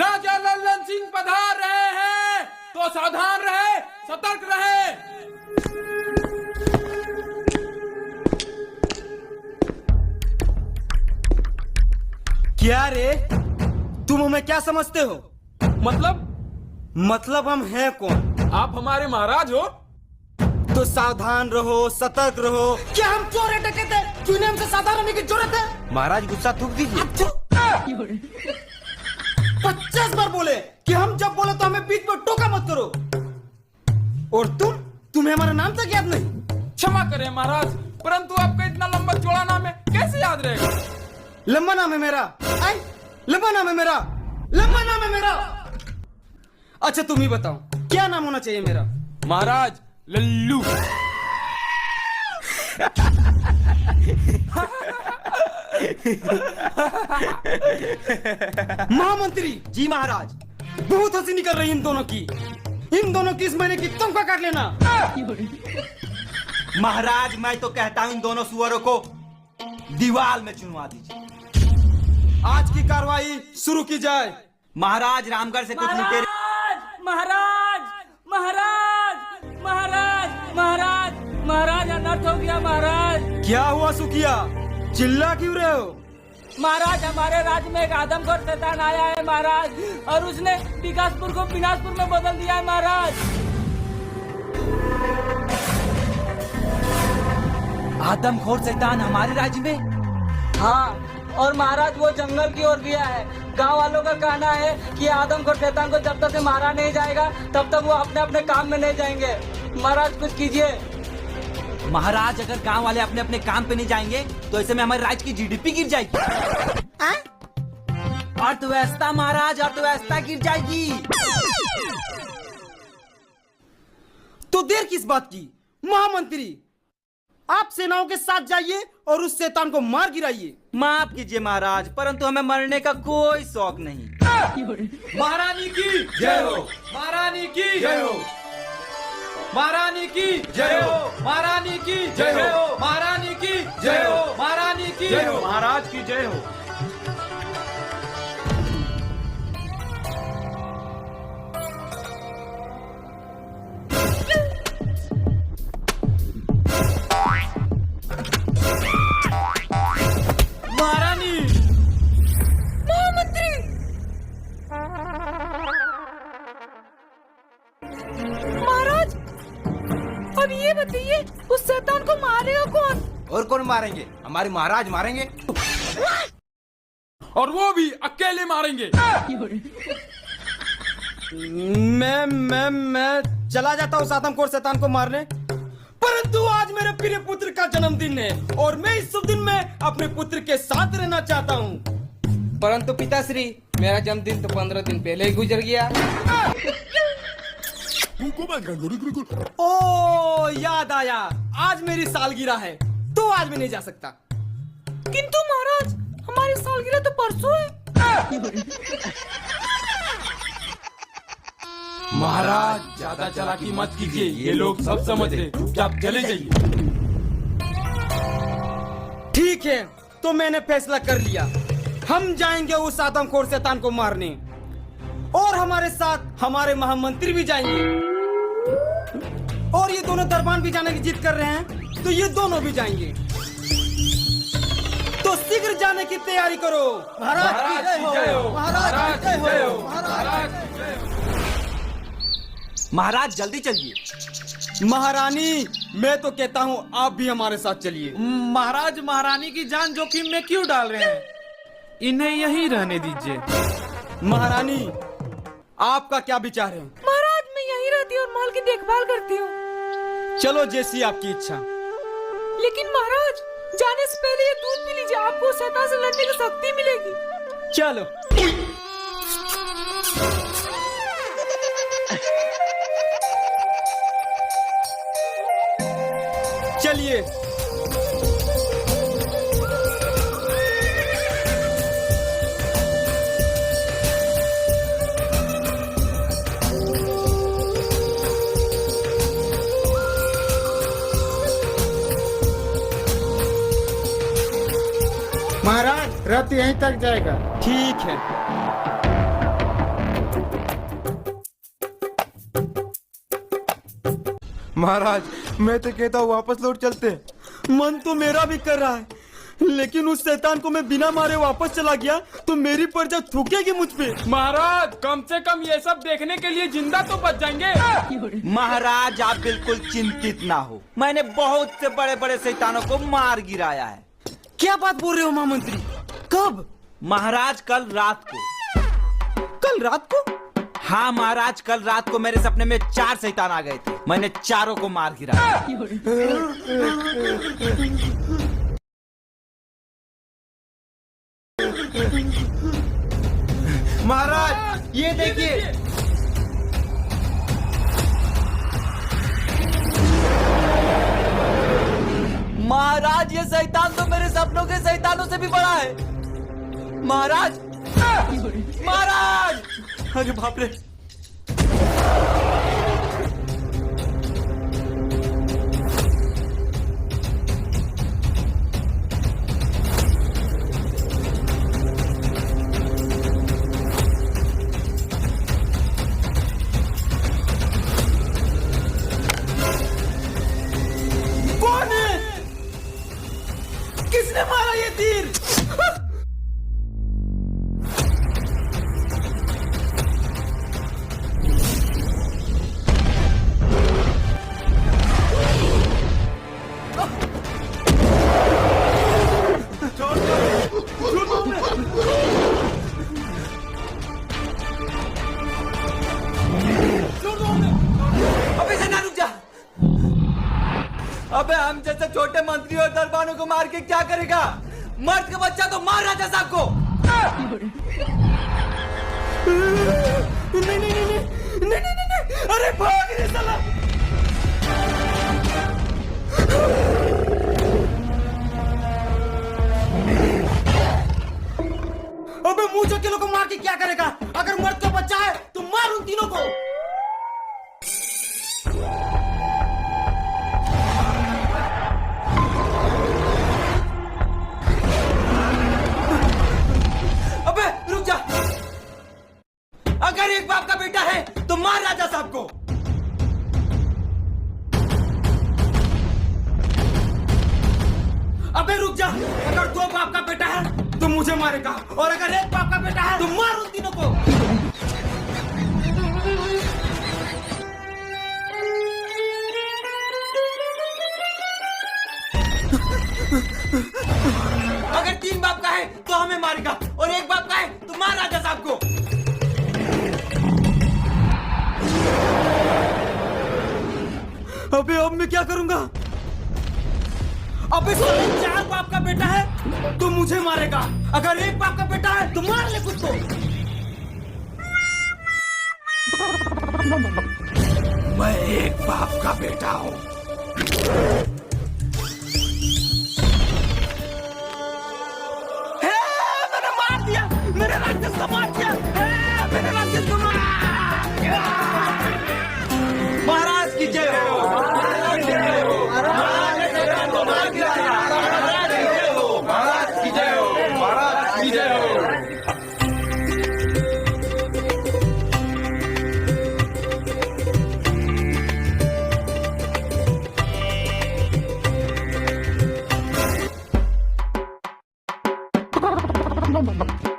राजा लल्लन सिंह पधार रहे हैं, तो सावधान रहे, सतर्क रहे। क्या रे, तुम हमें क्या समझते हो? मतलब हम हैं कौन? आप हमारे महाराज हो। तो सावधान रहो, सतर्क रहो। क्या हम चोर है, डकैत है? क्यों हमसे सावधान रहने की जरूरत है? महाराज गुस्सा थूक दीजिए। 50 बार बोले कि हम जब बोले तो हमें बीच में टोका मत करो। और तुम्हें हमारा नाम तक याद नहीं? क्षमा करें महाराज, परंतु आपका इतना लंबा चौड़ा नाम है, कैसे याद रहेगा? लंबा नाम है मेरा। लंबा नाम है मेरा। लंबा नाम है मेरा। अच्छा तुम ही बताओ, क्या नाम होना चाहिए मेरा? महाराज लल्लू। महामंत्री जी महाराज। बहुत हंसी निकल रही इन दोनों की। इन दोनों की इस महीने की तनख्वाह काट लेना। महाराज मैं तो कहता हूँ इन दोनों सुअरों को दीवार में चुनवा दीजिए। आज की कार्रवाई शुरू की जाए। महाराज रामगढ़ से कुछ लुटेरे। महाराज महाराज महाराज महाराज महाराज अनर्थ हो गया महाराज। क्या हुआ सुखिया, चिल्ला क्यों रहे हो? महाराज हमारे राज्य में एक आदमखोर शैतान आया है महाराज, और उसने विकासपुर को विनाशपुर में बदल दिया है महाराज। आदमखोर शैतान हमारे राज्य में? हाँ, और महाराज वो जंगल की ओर गया है। गांव वालों का कहना है कि आदमखोर शैतान को जब तक से मारा नहीं जाएगा तब तक वो अपने अपने काम में नहीं जाएंगे। महाराज कुछ कीजिए। महाराज अगर गांव वाले अपने अपने काम पे नहीं जाएंगे तो ऐसे में हमारे राज्य की जीडीपी गिर जाएगी। अर्थव्यवस्था महाराज, अर्थव्यवस्था गिर जाएगी। तो देर किस बात की? महामंत्री आप सेनाओं के साथ जाइए और उस शैतान को मार गिराइए। माफ कीजिए महाराज, परंतु हमें मरने का कोई शौक नहीं। महारानी की जय हो, महारानी की जय हो, महारानी की जय हो, महारानी की जय हो, महारानी की जय हो, महारानी की जय हो, महाराज की जय हो। महारानी। महामंत्री महाराज अब ये बताइए उस शैतान को मारेगा कौन? और कौन मारेंगे? हमारे महाराज मारेंगे। और वो भी अकेले मारेंगे। मैं चला जाता हूँ आदमखोर शैतान को मारने, परंतु आज मेरे प्रिय पुत्र का जन्मदिन है और मैं इस शुभ दिन में अपने पुत्र के साथ रहना चाहता हूँ। परंतु पिताश्री, मेरा जन्मदिन तो 15 दिन पहले ही गुजर गया। ओ याद आया, आज मेरी सालगिरह है तो आज मैं नहीं जा सकता। किंतु महाराज हमारी सालगिरह तो परसों है। महाराज ज्यादा चालाकी मत कीजिए, ये लोग सब समझ रहे, चुपचाप चले जाइए। ठीक है, तो मैंने फैसला कर लिया, हम जाएंगे उस आदमखोर शैतान को मारने, और हमारे साथ हमारे महामंत्री भी जाएंगे, और ये दोनों दरबान भी जाने की जिद कर रहे हैं, तो ये दोनों भी जाएंगे। तो शीघ्र जाने की तैयारी करो। महाराज की जय हो, महाराज की जय हो, महाराज की जय हो। महाराज जल्दी चलिए। महारानी मैं तो कहता हूँ आप भी हमारे साथ चलिए। महाराज महारानी की जान जोखिम में क्यों डाल रहे हैं? इन्हें यहीं रहने दीजिए। महारानी आपका क्या विचार है? महाराज मैं यहीं रहती हूँ और माल की देखभाल करती हूँ। चलो जैसी आपकी इच्छा। लेकिन महाराज जाने से पहले ये दूध पी लीजिए, आपको शैतान से लड़ने की शक्ति मिलेगी। चलो। चलिए। महाराज रथ यहीं तक जाएगा। ठीक है। महाराज मैं तो कहता हूँ वापस लौट चलते। मन तो मेरा भी कर रहा है, लेकिन उस शैतान को मैं बिना मारे वापस चला गया तो मेरी प्रजा थूकेगी मुझ पे। महाराज कम से कम ये सब देखने के लिए जिंदा तो बच जाएंगे। महाराज आप बिल्कुल चिंतित ना हो, मैंने बहुत से बड़े बड़े शैतानों को मार गिराया है। क्या बात बोल रहे हो महामंत्री? कब? महाराज कल रात को। कल रात को? हाँ महाराज, कल रात को मेरे सपने में 4 शैतान आ गए थे, मैंने चारों को मार गिराया। महाराज ये देखिए। महाराज ये शैतान तो मेरे सपनों के शैतानों से भी बड़ा है। महाराज महाराज, अरे बाप रे। कौन है? किसने मारा ये तीर? अबे सेना रुक जा। अबे हम जैसे छोटे मंत्री और दरबारों को मार के क्या करेगा? मर्द का बच्चा तो मार राजा साहब को। नहीं, अरे भाग रे साला। अबे मुंह चक्के को मार के क्या करेगा? अगर मर्द का बच्चा है तो मार उन तीनों को। अबे रुक जा। अगर एक बाप का बेटा है तो मार राजा साहब को। अबे रुक जा। अगर 2 बाप का बेटा है तो मुझे मारेगा, और अगर 1 बाप का बेटा है तो मार उन तीनों को। अगर 3 बाप का है तो हमें मारेगा, और 1 बाप का है तो मार राजा साहब को। अबे अब मैं क्या करूंगा? अबे 4 बाप का बेटा है तो मुझे मारेगा, अगर 1 बाप का बेटा है तो मार ले खुद को। मैं एक बाप का बेटा हूँ। मैंने मार दिया, मेरे राक्षस को मार दिया, मेरे राक्षस को मार। महाराज की जय हो। महाराज की जय हो। महाराज ने शैतान को मार गिराया। महाराज की जय हो। महाराज की जय हो। महाराज की जय हो। Bum bum bum.